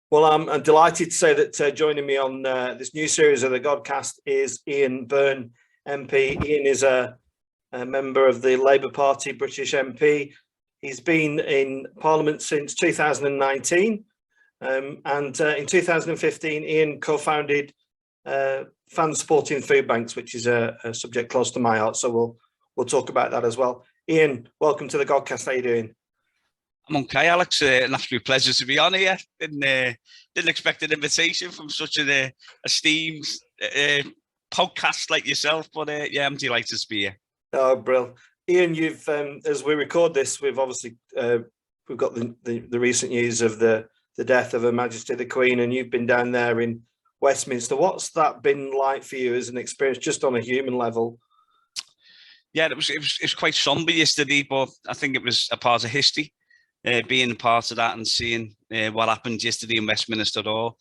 Well, I'm delighted to say that joining me on this new series of the Godcast is Byrne, MP. Ian is a member of the Labour Party, British MP. He's been in Parliament since 2019, and in 2015, Ian co-founded Fans Supporting Food Banks, which is a subject close to my heart. So we'll talk about that as well. Ian, welcome to the Godcast. How are you doing? I'm okay, Alex. An absolute pleasure to be on here. Didn't expect an invitation from such an esteemed podcast like yourself, but yeah, I'm delighted to be here. Oh, brilliant. Ian, you've as we record this, we've obviously we've got the recent news of the death of Her Majesty the Queen, and you've been down there in Westminster. What's that been like for you as an experience, just on a human level? Yeah, it was quite somber yesterday, but I think it was a part of history. Being a part of that and seeing what happened yesterday in Westminster Hall,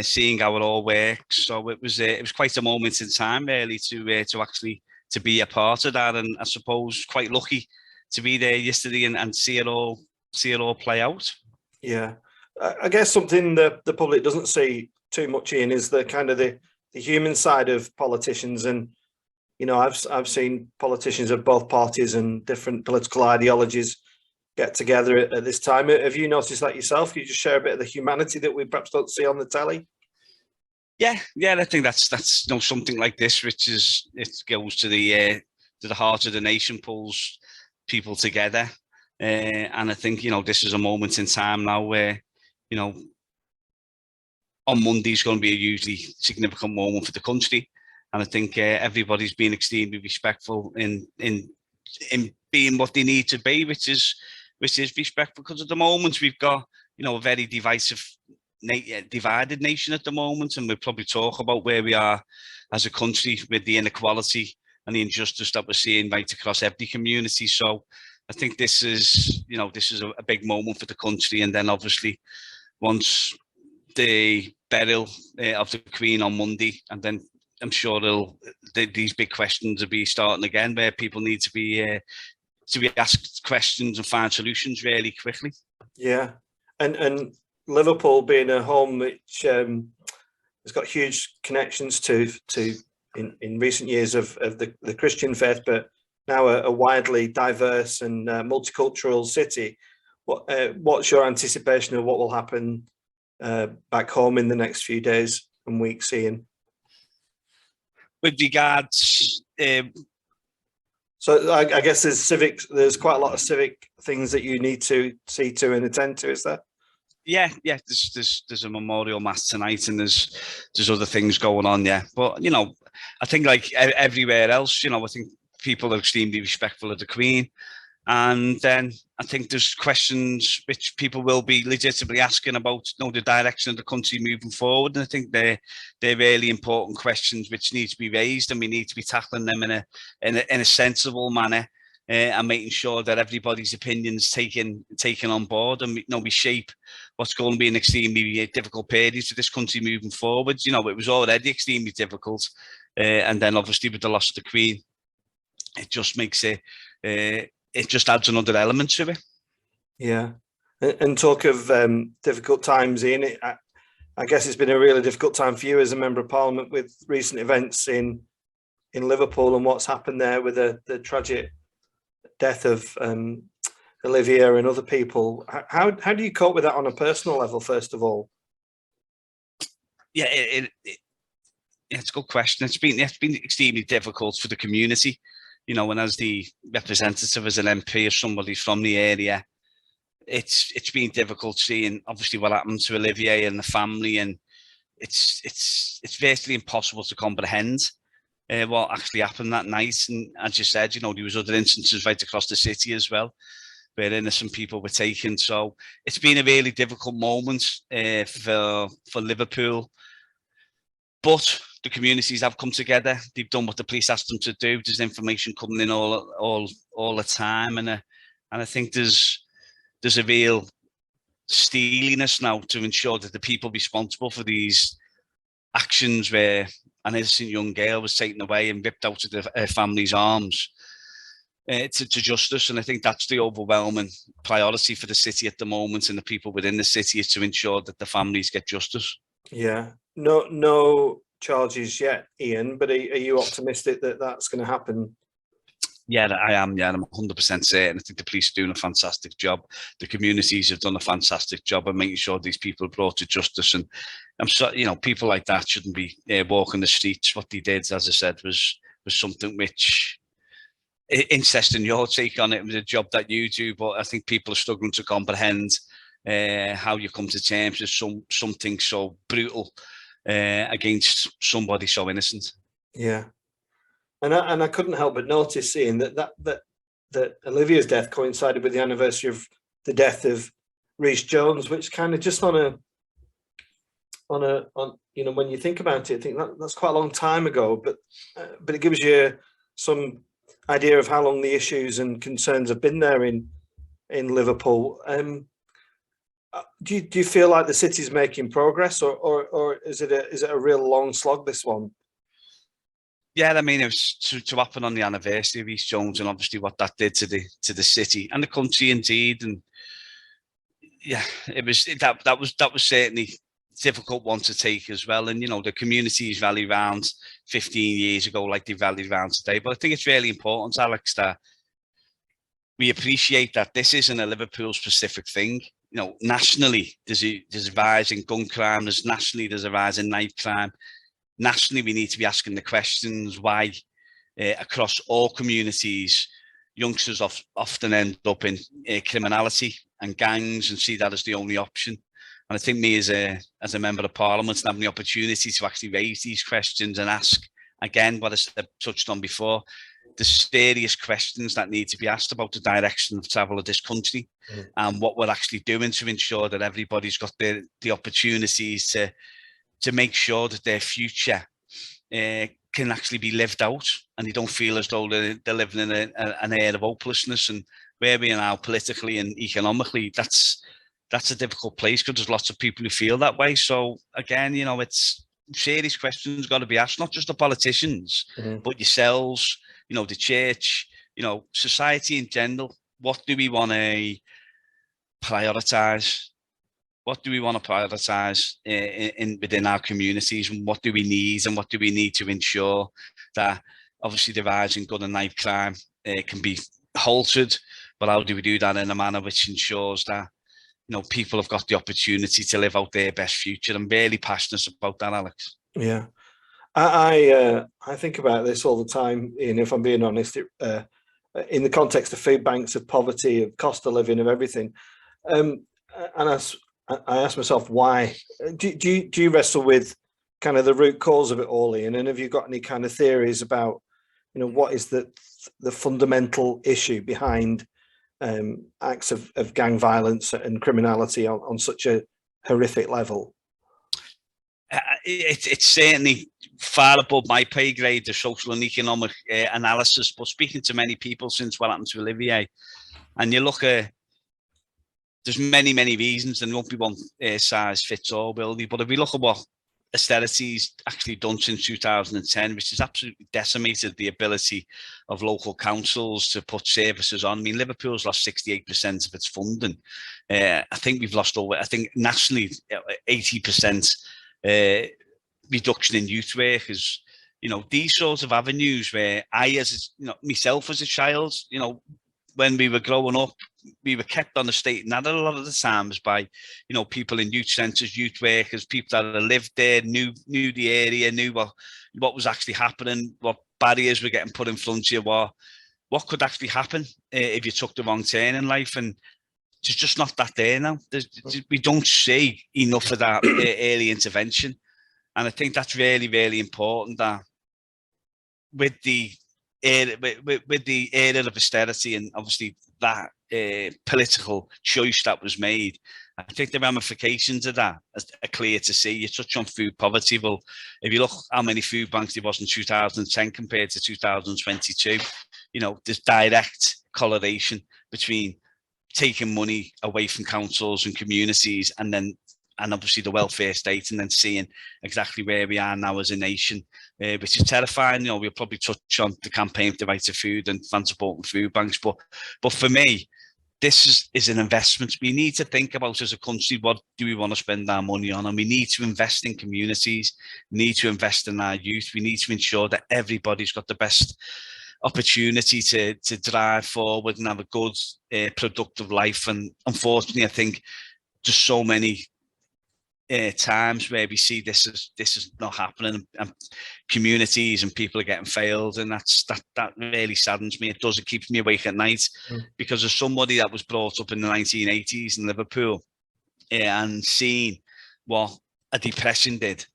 seeing how it all works. So it was quite a moment in time, really, to actually be a part of that, and I suppose quite lucky to be there yesterday and see it all play out. Yeah, I guess something that the public doesn't see too much in is the kind of the human side of politicians, and you know, I've seen politicians of both parties and different political ideologies get together at this time. Have you noticed that yourself? Can you just share a bit of the humanity that we perhaps don't see on the telly? Yeah, I think that's something like this, which is, it goes to the heart of the nation, pulls people together, and I think, you know, this is a moment in time now where, you know, on Monday is going to be a hugely significant moment for the country, and I think everybody's been extremely respectful in being what they need to be, which is respectful, because at the moment we've got, you know, a very divided nation at the moment, and we'll probably talk about where we are as a country with the inequality and the injustice that we're seeing right across every community. So I think this is a big moment for the country, and then obviously once the burial of the Queen on Monday, and then I'm sure these big questions will be starting again, where people need to be asked questions and find solutions really quickly. Yeah, and Liverpool being a home which has got huge connections to in recent years of the Christian faith, but now a widely diverse and multicultural city. What's your anticipation of what will happen back home in the next few days and weeks, Ian? With regards, so I guess there's quite a lot of civic things that you need to see to and attend to, is there? Yeah. There's a memorial mass tonight, and there's other things going on. Yeah, but you know, I think like everywhere else, you know, I think people are extremely respectful of the Queen, and then I think there's questions which people will be legitimately asking about, you know, the direction of the country moving forward. And I think they're really important questions which need to be raised, and we need to be tackling them in a sensible manner, and making sure that everybody's opinions taken on board, and we shape what's going to be an extremely difficult period for this country moving forward. You know, it was already extremely difficult, and then obviously with the loss of the Queen, it just makes it. It just adds another element to it. Yeah, and talk of difficult times, Ian. I guess it's been a really difficult time for you as a member of Parliament with recent events in Liverpool and what's happened there with the tragic death of Olivia and other people. How do you cope with that on a personal level, first of all? Yeah, it's a good question. It's been extremely difficult for the community, you know, and as the representative, as an MP, as somebody from the area, it's been difficult seeing obviously what happened to Olivia and the family, and it's virtually impossible to comprehend what actually happened that night. And as you said, you know, there was other instances right across the city as well, where innocent people were taken. So it's been a really difficult moment for Liverpool, but the communities have come together. They've done what the police asked them to do. There's information coming in all the time, and I think there's a real steeliness now to ensure that the people responsible for these actions, where an innocent young girl was taken away and ripped out of her family's arms, to justice. And I think that's the overwhelming priority for the city at the moment, and the people within the city, is to ensure that the families get justice. Yeah, no charges yet, Ian, but are you optimistic that that's going to happen? Yeah, I am. Yeah, I'm 100% certain. I think the police are doing a fantastic job. The communities have done a fantastic job of making sure these people are brought to justice. And I'm so, people like that shouldn't be walking the streets. What they did, as I said, was something which, interesting your take on it, was a job that you do, but I think people are struggling to comprehend how you come to terms with something so brutal against somebody so innocent. Yeah. And I couldn't help but notice, seeing that Olivia's death coincided with the anniversary of the death of Rhys Jones, which kind of just on when you think about it, I think that's quite a long time ago, but it gives you some idea of how long the issues and concerns have been there in Liverpool. Do you feel like the city's making progress, or is it a real long slog, this one? Yeah, I mean, it was to happen on the anniversary of Rhys Jones, and obviously what that did to the city and the country, indeed. And yeah, it was that was certainly a difficult one to take as well. And the communities rallied round 15 years ago like they rallied round today. But I think it's really important, Alex, that we appreciate that this isn't a Liverpool specific thing. Nationally, there's a rise in gun crime. There's a rise in knife crime. Nationally, we need to be asking the questions why, across all communities, youngsters often end up in criminality and gangs, and see that as the only option. And I think me as a member of Parliament, having the opportunity to actually raise these questions and ask, again, what I touched on before, the serious questions that need to be asked about the direction of travel of this country, and what we're actually doing to ensure that everybody's got the opportunities to make sure that their future can actually be lived out, and they don't feel as though they're living in an air of hopelessness. And where we are now politically and economically, that's a difficult place, because there's lots of people who feel that way. So again, it's serious questions got to be asked, not just the politicians, but yourselves, the church, society in general. What do we want to prioritise? What do we want to prioritise within our communities, and what do we need, and what do we need to ensure that obviously the rise in gun and knife crime can be halted, but how do we do that in a manner which ensures that people have got the opportunity to live out their best future? I'm really passionate about that, Alex. Yeah, I think about this all the time, Ian, if I'm being honest, in the context of food banks, of poverty, of cost of living, of everything. And I ask myself, why? Do you wrestle with kind of the root cause of it all, Ian? And have you got any kind of theories about, what is the fundamental issue behind acts of gang violence and criminality on such a horrific level? It's certainly far above my pay grade, the social and economic analysis. But speaking to many people since what happened to Olivier, and you look at, there's many reasons, and there won't be one size fits all, will there? But if we look at what austerity's actually done since 2010, which has absolutely decimated the ability of local councils to put services on. I mean, Liverpool's lost 68% of its funding. I think we've lost over, I think nationally, 80% reduction in youth work. Is, these sorts of avenues where myself as a child, when we were growing up, we were kept on the state net a lot of the times by, people in youth centres, youth workers, people that had lived there, knew the area, knew what was actually happening, what barriers were getting put in front of you, what could actually happen if you took the wrong turn in life. And it's just not that there now. We don't see enough of that early intervention. And I think that's really, really important, that with the era of austerity, and obviously that political choice that was made, I think the ramifications of that are clear to see. You touch on food poverty. Well, if you look how many food banks there was in 2010 compared to 2022, there's direct correlation between taking money away from councils and communities, and then and obviously the welfare state, and then seeing exactly where we are now as a nation, which is terrifying. You know, we'll probably touch on the campaign for the right to food and fan supporting food banks, but for me, this is an investment. We need to think about as a country, what do we want to spend our money on? And we need to invest in communities, we need to invest in our youth. We need to ensure that everybody's got the best opportunity to drive forward and have a good, productive life. And unfortunately, I think just so many times where we see this is not happening, and communities and people are getting failed, and that really saddens me. It does. It keeps me awake at night, because as somebody that was brought up in the 1980s in Liverpool, and seeing what a depression did,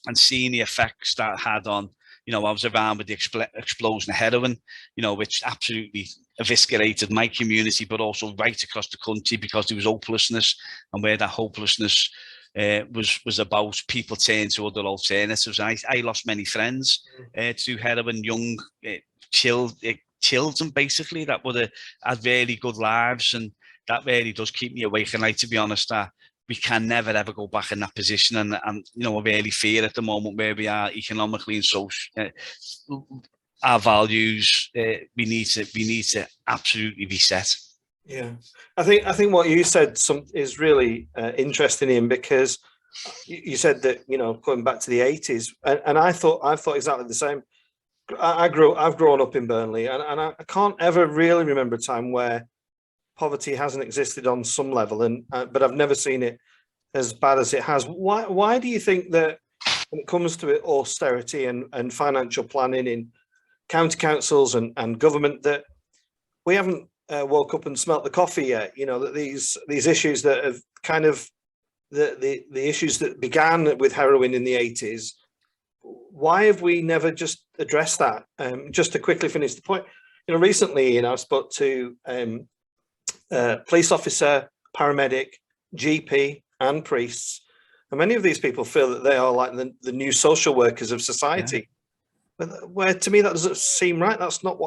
and seeing the effects that had on, you know, I was around with the explosion of heroin, you know, which absolutely eviscerated my community, but also right across the country, because there was hopelessness, and where that hopelessness was about, people turning to other alternatives. I lost many friends to heroin, young children basically, that would have had really good lives, and that really does keep me awake at night, to be honest. That we can never ever go back in that position, and you know, I really fear at the moment where we are economically and social, our values, we need to absolutely reset. Yeah, I think what you said is really interesting, Ian, because you said that, you know, going back to the 80s, and I thought exactly the same. I've grown up in Burnley, and I can't ever really remember a time where poverty hasn't existed on some level, and but I've never seen it as bad as it has. Why do you think that when it comes to austerity and financial planning in county councils and government, that we haven't woke up and smelt the coffee yet? You know, that these issues that have kind of the issues that began with heroin in the 80s, why have we never just addressed that? Just to quickly finish the point, you know, recently, you know, I spoke to police officer, paramedic, GP, and priests, and many of these people feel that they are like the new social workers of society. Yeah. Where to me that doesn't seem right. That's not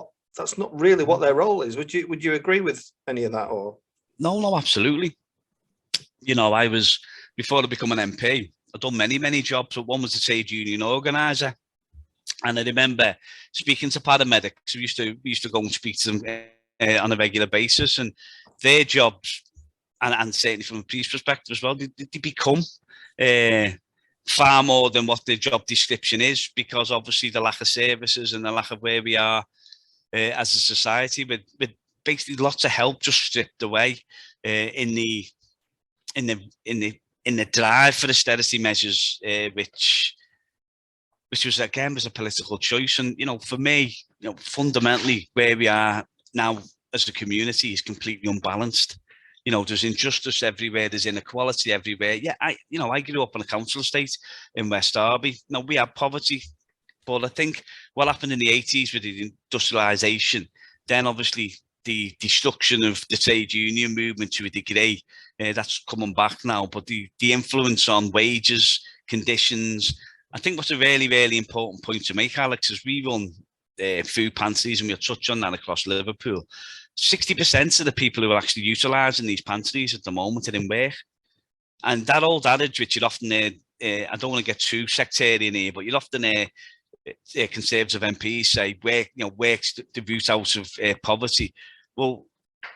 really what their role is. Would you agree with any of that? Or no, absolutely. You know, I was, before I become an MP, I've done many jobs, but one was the trade union organizer. And I remember speaking to paramedics. We used to go and speak to them on a regular basis, and their jobs, and certainly from a police perspective as well, they become far more than what their job description is, because obviously the lack of services and the lack of where we are as a society, with basically lots of help just stripped away in the drive for austerity measures, which was again was a political choice. And you know, for me, you know, fundamentally where we are now as a community is completely unbalanced. You know, there's injustice everywhere, there's inequality everywhere. Yeah, I grew up in a council estate in West Derby. Now, we have poverty, but I think what happened in the 80s with the industrialisation, then obviously the destruction of the trade union movement to a degree, that's coming back now. But the influence on wages, conditions, I think what's a really important point to make, Alex, is we run food pantries, and we'll touch on that across Liverpool. 60% of the people who are actually utilising these pantries at the moment are in work. And that old adage, which you'd often I don't want to get too sectarian here, but you'd often Conservative MPs say, work's the route out of poverty. Well,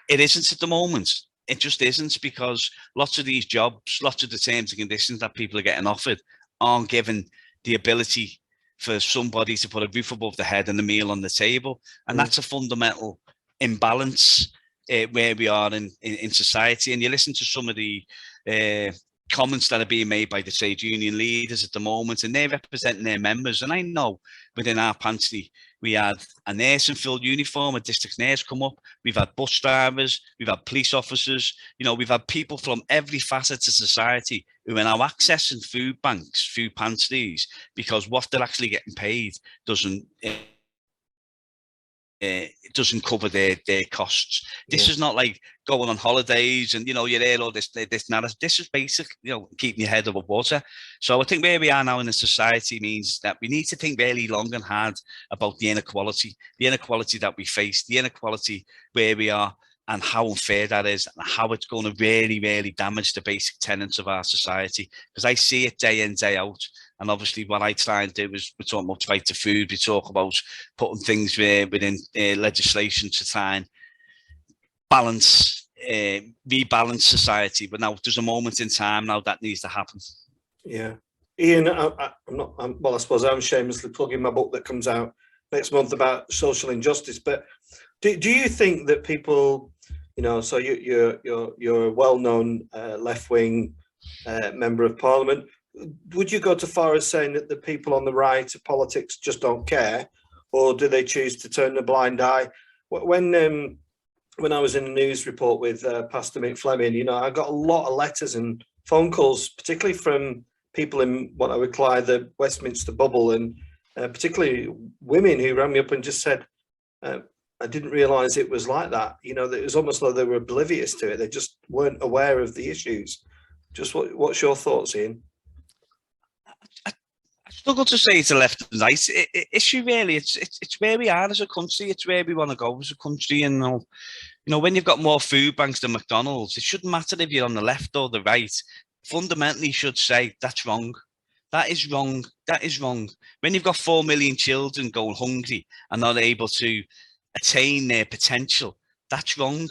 it isn't at the moment. It just isn't, because lots of these jobs, lots of the terms and conditions that people are getting offered aren't given the ability for somebody to put a roof above their head and a meal on the table. And that's a fundamental imbalance where we are in society. And you listen to some of the comments that are being made by the trade union leaders at the moment, and they're representing their members. And I know within our pantry, we had a nurse in full uniform, a district nurse come up. We've had bus drivers, we've had police officers. You know, we've had people from every facet of society who are now accessing food banks, food pantries, because what they're actually getting paid doesn't cover their costs. This is not like going on holidays and, you know, you're there all this narrative. This is basic, you know, keeping your head above water. So I think where we are now in the society means that we need to think really long and hard about the inequality that we face, the inequality where we are and how unfair that is, and how it's going to really, really damage the basic tenets of our society. Because I see it day in, day out. And obviously what I try and do is we talk about right to food, we talk about putting things within legislation to try and rebalance society. But now there's a moment in time now that needs to happen. Yeah. Ian, I suppose I'm shamelessly plugging my book that comes out next month about social injustice, but do you think that people, so you're a well-known left-wing member of parliament, would you go too far as saying that the people on the right of politics just don't care, or do they choose to turn a blind eye? When I was in a news report with Pastor Mick Fleming, I got a lot of letters and phone calls, particularly from people in what I would call the Westminster bubble, and particularly women who rang me up and just said, I didn't realise it was like that. It was almost like they were oblivious to it. They just weren't aware of the issues. Just what's your thoughts, Ian? I struggle to say it's a left and right issue, really. It's where we are as a country. It's where we want to go as a country. And when you've got more food banks than McDonald's, it shouldn't matter if you're on the left or the right. Fundamentally, should say that's wrong. That is wrong. That is wrong. When you've got 4 million children going hungry and not able to attain their potential, that's wrong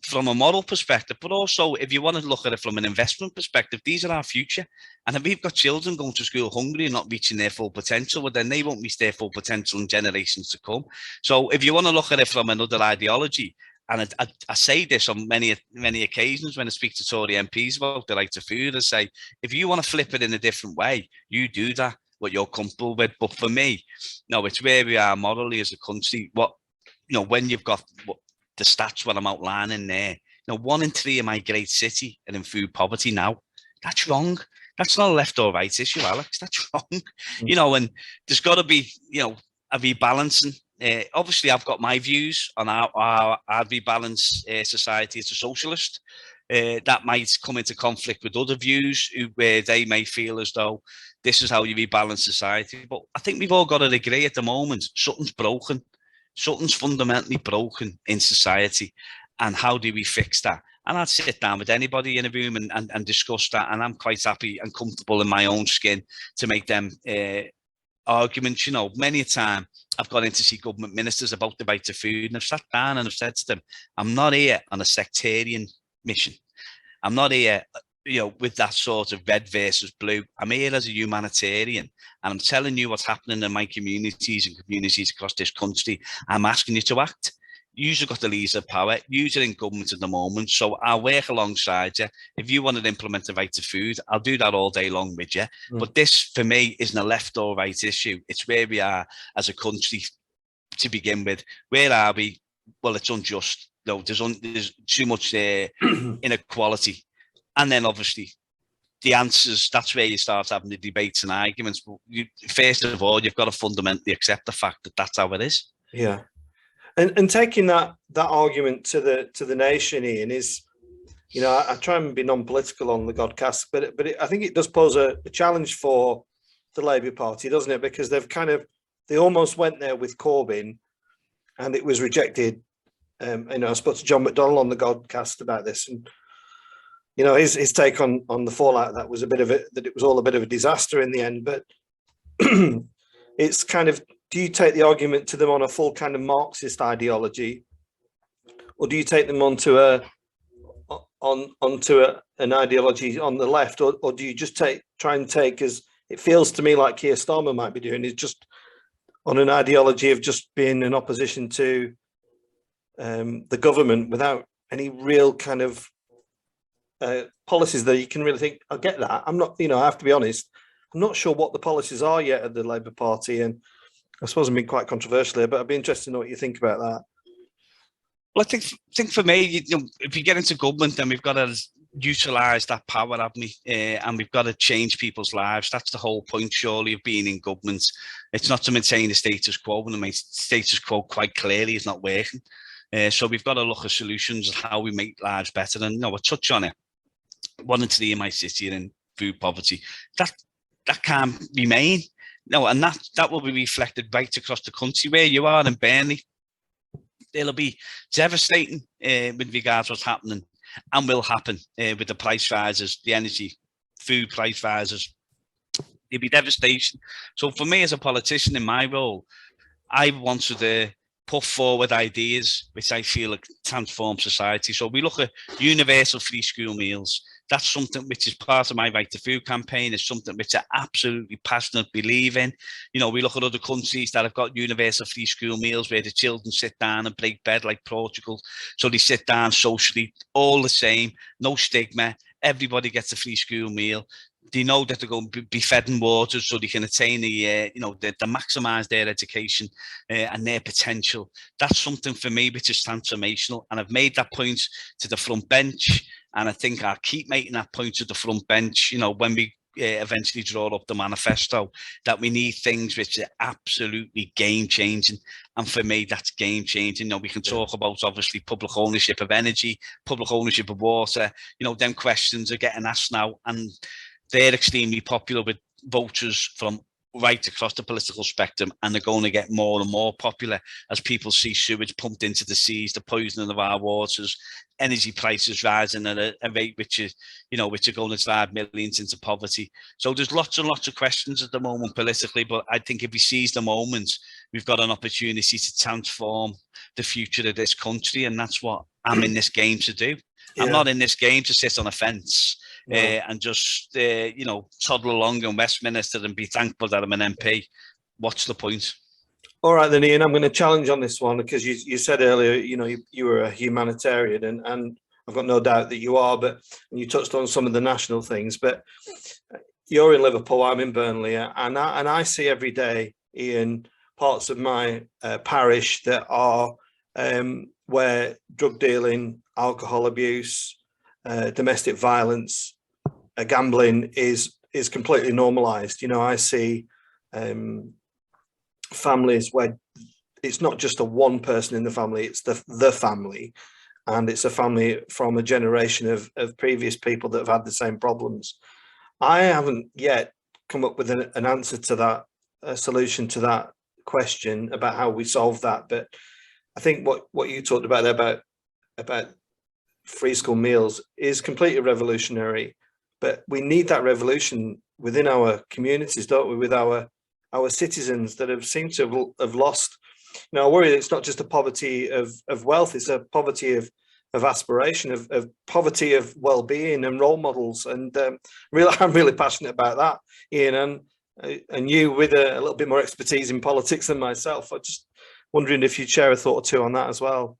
from a moral perspective. But also, if you want to look at it from an investment perspective, these are our future. And if we've got children going to school hungry and not reaching their full potential, well, then they won't reach their full potential in generations to come. So if you want to look at it from another ideology, and I say this on many occasions when I speak to Tory MPs about the right to food, I say, if you want to flip it in a different way, you do that, what you're comfortable with. But for me, no, it's where we are morally as a country. When you've got the stats, what I'm outlining there, 1 in 3 of my great city are in food poverty now. That's wrong. That's not a left or right issue, Alex. That's wrong. And there's got to be, a rebalancing. Obviously, I've got my views on our rebalance society as a socialist. That might come into conflict with other views where they may feel as though this is how you rebalance society. But I think we've all got to agree at the moment, something's broken. Something's fundamentally broken in society. And how do we fix that? And I'd sit down with anybody in a room and discuss that. And I'm quite happy and comfortable in my own skin to make them arguments. Many a time I've gone in to see government ministers about the right to food, and I've sat down and I've said to them, I'm not here on a sectarian mission. I'm not here, with that sort of red versus blue. I'm here as a humanitarian, and I'm telling you what's happening in my communities and communities across this country. I'm asking you to act. You've got the leaders of power. You're in government at the moment, so I'll work alongside you. If you want to implement the right to food, I'll do that all day long with you. But this, for me, isn't a left or right issue. It's where we are as a country to begin with. Where are we? Well, it's unjust. There's too much inequality. And then, obviously, the answers, that's where you start having the debates and arguments. But first of all, you've got to fundamentally accept the fact that that's how it is. Yeah. And taking that argument to the nation, Ian, is, I try and be non-political on the Godcast, but I think it does pose a challenge for the Labour Party, doesn't it? Because they almost went there with Corbyn, and it was rejected. I spoke to John McDonnell on the Godcast about this, and his take on the fallout, that was that it was all a bit of a disaster in the end. But it's kind of, do you take the argument to them on a full kind of Marxist ideology, or do you take them onto an ideology on the left, or do you just try and take, as it feels to me like Keir Starmer might be doing, is just on an ideology of just being in opposition to the government without any real kind of policies that you can really think, I get that. I'm not, I have to be honest, I'm not sure what the policies are yet at the Labour Party, and I suppose I'm being quite controversial here, but I'd be interested to know what you think about that. Well, I think for me, if you get into government, then we've got to utilise that power, haven't we? And we've got to change people's lives. That's the whole point, surely, of being in government. It's not to maintain the status quo, and the status quo quite clearly is not working. So we've got to look at solutions of how we make lives better. And I'll touch on it. 1 in 3 in my city are in food poverty. That can't remain. No, and that will be reflected right across the country. Where you are in Byrne, it'll be devastating with regards to what's happening and will happen with the price rises, the energy, food price rises. It'll be devastation. So for me as a politician in my role, I wanted to put forward ideas which I feel like transform society. So we look at universal free school meals. That's something which is part of my Right to Food campaign. It's something which I absolutely passionately believe in. You know, we look at other countries that have got universal free school meals where the children sit down and break bread, like Portugal. So they sit down socially, all the same, no stigma. Everybody gets a free school meal. They know that they're going to be fed and watered so they can attain the, to maximise their education and their potential. That's something for me which is transformational. And I've made that point to the front bench. And I think I'll keep making that point to the front bench, you know, when we eventually draw up the manifesto, that we need things which are absolutely game changing. And for me, that's game changing. You know, we can talk about obviously public ownership of energy, public ownership of water, you know, them questions are getting asked now. And they're extremely popular with voters from right across the political spectrum, and they're going to get more and more popular as people see sewage pumped into the seas, the poisoning of our waters, energy prices rising at a rate which is, which are going to drive millions into poverty. So there's lots and lots of questions at the moment politically, but I think if we seize the moment, we've got an opportunity to transform the future of this country, and that's what I'm in this game to do. Yeah. I'm not in this game to sit on a fence. No. And just, toddle along in Westminster and be thankful that I'm an MP. What's the point? All right, then, Ian, I'm going to challenge on this one because you said earlier, you were a humanitarian, and I've got no doubt that you are, but you touched on some of the national things, but you're in Liverpool, I'm in Burnley, and I see every day, Ian, parts of my parish that are where drug dealing, alcohol abuse, domestic violence, gambling is completely normalized. I see families where it's not just a one person in the family, it's the family, and it's a family from a generation of previous people that have had the same problems. I haven't yet come up with an answer to that, a solution to that question about how we solve that, but I think what you talked about there about free school meals is completely revolutionary. But we need that revolution within our communities, don't we? With our citizens that have seemed to have lost. I worry that it's not just a poverty of wealth; it's a poverty of aspiration, of poverty of well-being and role models. And I'm really passionate about that, Ian. And you, with a little bit more expertise in politics than myself, I'm just wondering if you'd share a thought or two on that as well.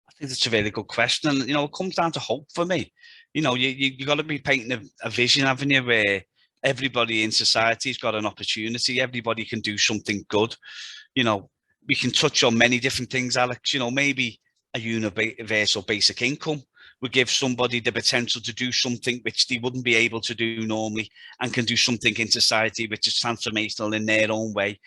I think that's a really good question, and it comes down to hope for me. You got to be painting a vision, haven't you, where everybody in society's got an opportunity. Everybody can do something good. We can touch on many different things, Alex. Maybe a universal basic income would give somebody the potential to do something which they wouldn't be able to do normally, and can do something in society which is transformational in their own way.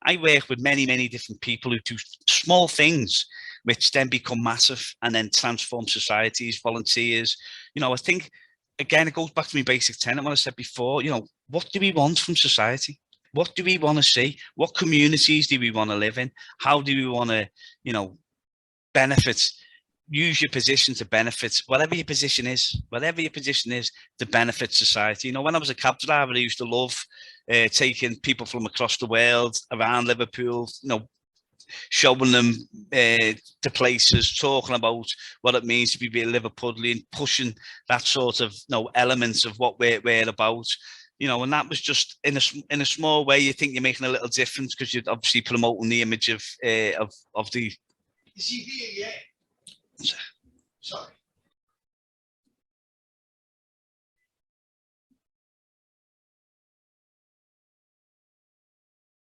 I work with many, many different people who do small things which then become massive and then transform societies, volunteers. I think, again, it goes back to my basic tenet, what I said before, what do we want from society? What do we want to see? What communities do we want to live in? How do we want to, benefit? Use your position to benefit whatever your position is to benefit society. When I was a cab driver, I used to love taking people from across the world around Liverpool, showing them to places, talking about what it means to be a Liverpudlian, pushing that sort of elements of what we're about. And that was just in a small way. You think you're making a little difference because you're obviously promoting the image of the. Is he here yet?